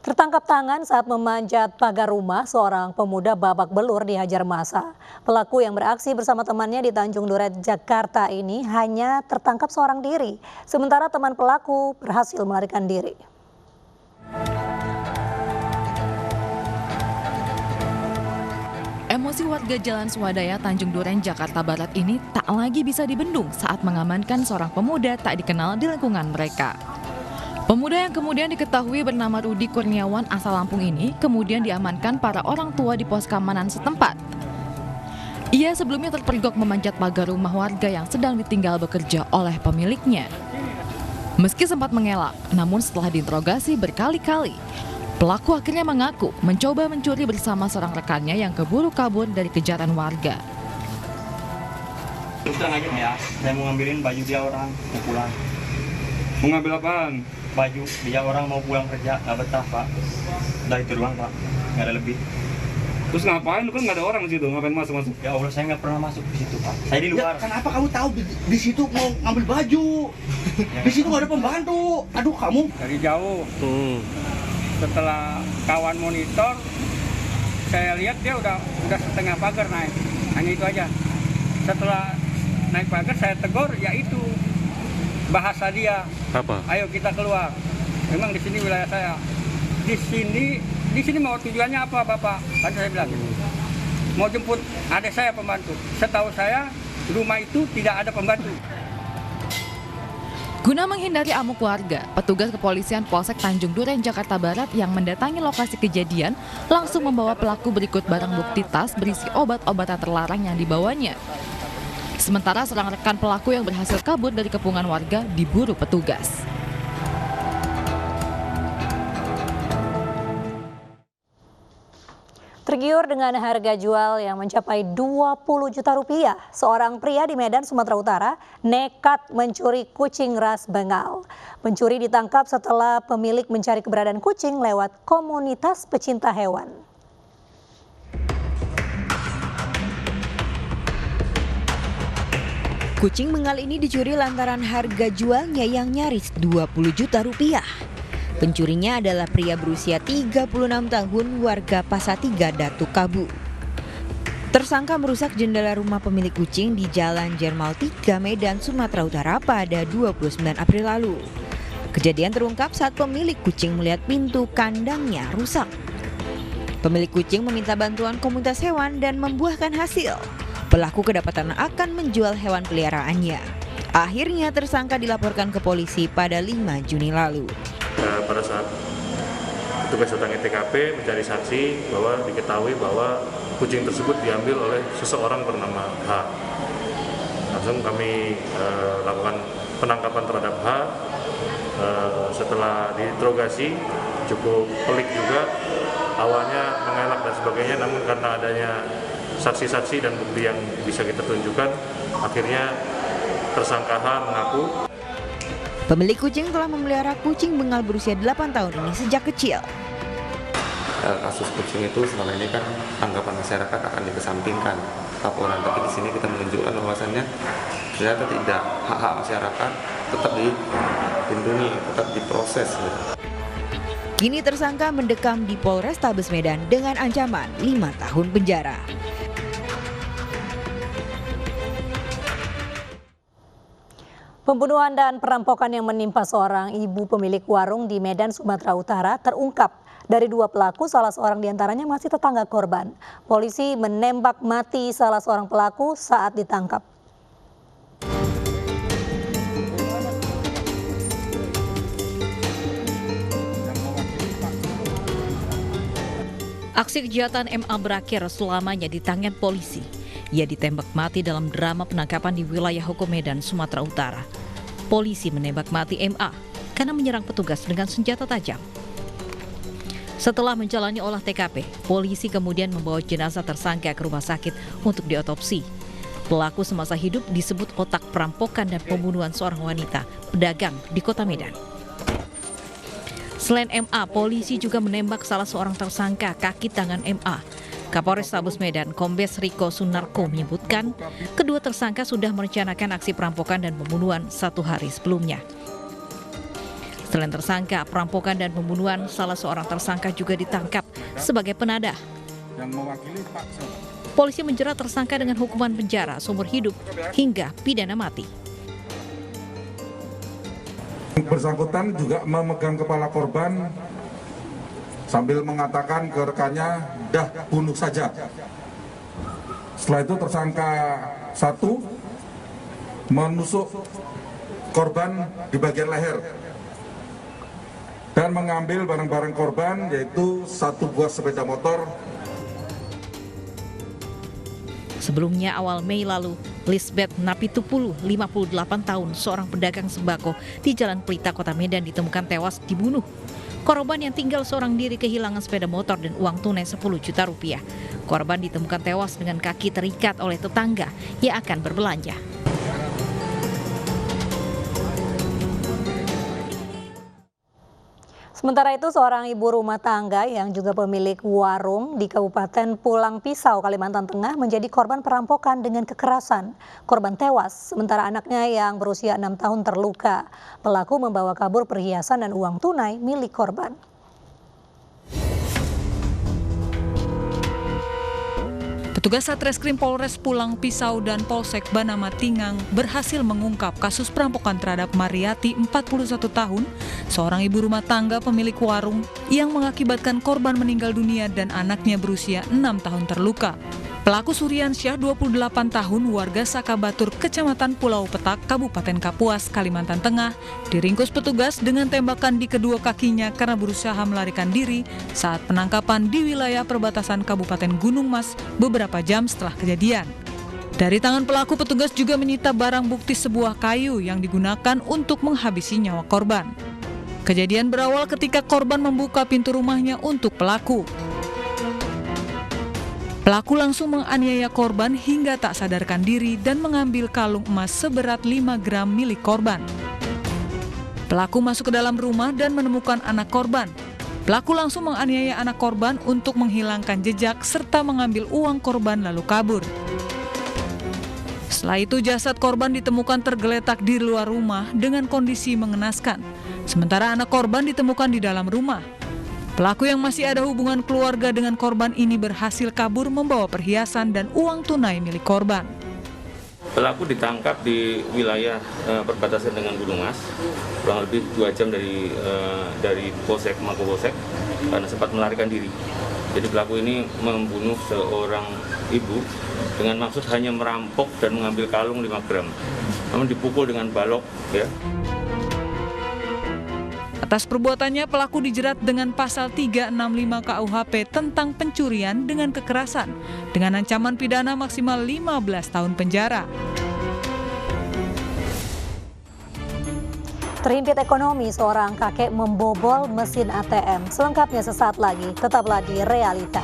Tertangkap tangan saat memanjat pagar rumah, seorang pemuda babak belur dihajar massa. Pelaku yang beraksi bersama temannya di Tanjung Duren, Jakarta ini hanya tertangkap seorang diri. Sementara teman pelaku berhasil melarikan diri. Emosi warga Jalan Swadaya, Tanjung Duren, Jakarta Barat ini tak lagi bisa dibendung saat mengamankan seorang pemuda tak dikenal di lingkungan mereka. Pemuda yang kemudian diketahui bernama Rudi Kurniawan asal Lampung ini kemudian diamankan para orang tua di pos keamanan setempat. Ia sebelumnya terpergok memanjat pagar rumah warga yang sedang ditinggal bekerja oleh pemiliknya. Meski sempat mengelak, namun setelah diinterogasi berkali-kali, pelaku akhirnya mengaku mencoba mencuri bersama seorang rekannya yang keburu kabur dari kejaran warga. Terus terang aja ya, saya mau ngambilin baju dia orang, mau pulang. Mau ngambil apaan? Baju dia orang mau pulang kerja, nggak betah pak. Udah itu doang pak, nggak ada lebih. Terus ngapain? Lu kan nggak ada orang di situ, ngapain masuk-masuk? Ya Allah, saya nggak pernah masuk di situ pak. Saya di luar. Ya, kenapa kamu tahu di situ mau ngambil baju? Di situ nggak ada pembantu. Aduh kamu. Dari jauh. Setelah kawan monitor, saya lihat dia udah setengah pagar naik. Hanya itu aja. Setelah naik pagar saya tegur, yaitu bahasa dia. Apa? Ayo kita keluar. Memang di sini wilayah saya. Di sini mau tujuannya apa Bapak? Kan saya bilang gitu. Mau jemput adik saya pembantu. Setahu saya rumah itu tidak ada pembantu. Guna menghindari amuk warga, petugas kepolisian Polsek Tanjung Duren, Jakarta Barat yang mendatangi lokasi kejadian langsung membawa pelaku berikut barang bukti tas berisi obat-obatan terlarang yang dibawanya. Sementara seorang rekan pelaku yang berhasil kabur dari kepungan warga diburu petugas. Tergiur dengan harga jual yang mencapai 20 juta rupiah, seorang pria di Medan, Sumatera Utara nekat mencuri kucing ras Bengal. Pencuri ditangkap setelah pemilik mencari keberadaan kucing lewat komunitas pecinta hewan. Kucing Bengal ini dicuri lantaran harga jualnya yang nyaris 20 juta rupiah. Pencurinya adalah pria berusia 36 tahun warga Pasar 3 Datu Kabu. Tersangka merusak jendela rumah pemilik kucing di Jalan Jermal 3 Medan, Sumatera Utara pada 29 April lalu. Kejadian terungkap saat pemilik kucing melihat pintu kandangnya rusak. Pemilik kucing meminta bantuan komunitas hewan dan membuahkan hasil. Pelaku kedapatan akan menjual hewan peliharaannya. Akhirnya tersangka dilaporkan ke polisi pada 5 Juni lalu. Pada saat petugas datangi TKP mencari saksi bahwa diketahui bahwa kucing tersebut diambil oleh seseorang bernama H. Langsung kami lakukan penangkapan terhadap H. Setelah diinterogasi cukup pelik juga, awalnya mengelak dan sebagainya, namun karena adanya saksi-saksi dan bukti yang bisa kita tunjukkan, akhirnya tersangka H mengaku. Pemilik kucing telah memelihara kucing Bengal berusia 8 tahun ini sejak kecil. Kasus kucing itu selama ini kan anggapan masyarakat akan dikesampingkan laporan, tapi di sini kita menunjukkan bahwasannya ternyata tidak, hak-hak masyarakat tetap dilindungi, tetap diproses. Kini tersangka mendekam di Polrestabes Medan dengan ancaman 5 tahun penjara. Pembunuhan dan perampokan yang menimpa seorang ibu pemilik warung di Medan, Sumatera Utara terungkap. Dari 2 pelaku, salah seorang diantaranya masih tetangga korban. Polisi menembak mati salah seorang pelaku saat ditangkap. Aksi kejahatan MA berakhir selamanya di tangan polisi. Ia ditembak mati dalam drama penangkapan di wilayah hukum Medan, Sumatera Utara. Polisi menembak mati MA karena menyerang petugas dengan senjata tajam. Setelah menjalani olah TKP, polisi kemudian membawa jenazah tersangka ke rumah sakit untuk diotopsi. Pelaku semasa hidup disebut otak perampokan dan pembunuhan seorang wanita pedagang di kota Medan. Selain MA, polisi juga menembak salah seorang tersangka kaki tangan MA. Kapolrestabes Medan, Kombes Riko Sunarko menyebutkan kedua tersangka sudah merencanakan aksi perampokan dan pembunuhan 1 hari sebelumnya. Selain tersangka perampokan dan pembunuhan, salah seorang tersangka juga ditangkap sebagai penadah. Polisi menjerat tersangka dengan hukuman penjara seumur hidup hingga pidana mati. Bersangkutan juga memegang kepala korban sambil mengatakan ke rekannya, "Dah bunuh saja." Setelah itu tersangka satu menusuk korban di bagian leher dan mengambil barang-barang korban, yaitu satu buah sepeda motor. Sebelumnya awal Mei lalu, Lisbeth Napitupulu, 58 tahun, seorang pedagang sembako di Jalan Pelita, Kota Medan ditemukan tewas dibunuh. Korban yang tinggal seorang diri kehilangan sepeda motor dan uang tunai 10 juta rupiah. Korban ditemukan tewas dengan kaki terikat oleh tetangga yang akan berbelanja. Sementara itu, seorang ibu rumah tangga yang juga pemilik warung di Kabupaten Pulang Pisau, Kalimantan Tengah menjadi korban perampokan dengan kekerasan. Korban tewas, sementara anaknya yang berusia 6 tahun terluka. Pelaku membawa kabur perhiasan dan uang tunai milik korban. Petugas Satreskrim Polres Pulang Pisau dan Polsek Banama Tingang berhasil mengungkap kasus perampokan terhadap Mariati, 41 tahun, seorang ibu rumah tangga pemilik warung yang mengakibatkan korban meninggal dunia dan anaknya berusia 6 tahun terluka. Pelaku Suryansyah, 28 tahun, warga Sakabatur, Kecamatan Pulau Petak, Kabupaten Kapuas, Kalimantan Tengah, diringkus petugas dengan tembakan di kedua kakinya karena berusaha melarikan diri saat penangkapan di wilayah perbatasan Kabupaten Gunung Mas beberapa jam setelah kejadian. Dari tangan pelaku, petugas juga menyita barang bukti sebuah kayu yang digunakan untuk menghabisi nyawa korban. Kejadian berawal ketika korban membuka pintu rumahnya untuk pelaku. Pelaku langsung menganiaya korban hingga tak sadarkan diri dan mengambil kalung emas seberat 5 gram milik korban. Pelaku masuk ke dalam rumah dan menemukan anak korban. Pelaku langsung menganiaya anak korban untuk menghilangkan jejak serta mengambil uang korban lalu kabur. Setelah itu jasad korban ditemukan tergeletak di luar rumah dengan kondisi mengenaskan. Sementara anak korban ditemukan di dalam rumah. Pelaku yang masih ada hubungan keluarga dengan korban ini berhasil kabur membawa perhiasan dan uang tunai milik korban. Pelaku ditangkap di wilayah perbatasan dengan Gunung Mas, kurang lebih 2 jam dari Polsek Mapolsek karena sempat melarikan diri. Jadi pelaku ini membunuh seorang ibu dengan maksud hanya merampok dan mengambil kalung 5 gram. Namun dipukul dengan balok, ya. Atas perbuatannya, pelaku dijerat dengan pasal 365 KUHP tentang pencurian dengan kekerasan dengan ancaman pidana maksimal 15 tahun penjara. Terhimpit ekonomi, seorang kakek membobol mesin ATM. Selengkapnya sesaat lagi, tetaplah di Realita.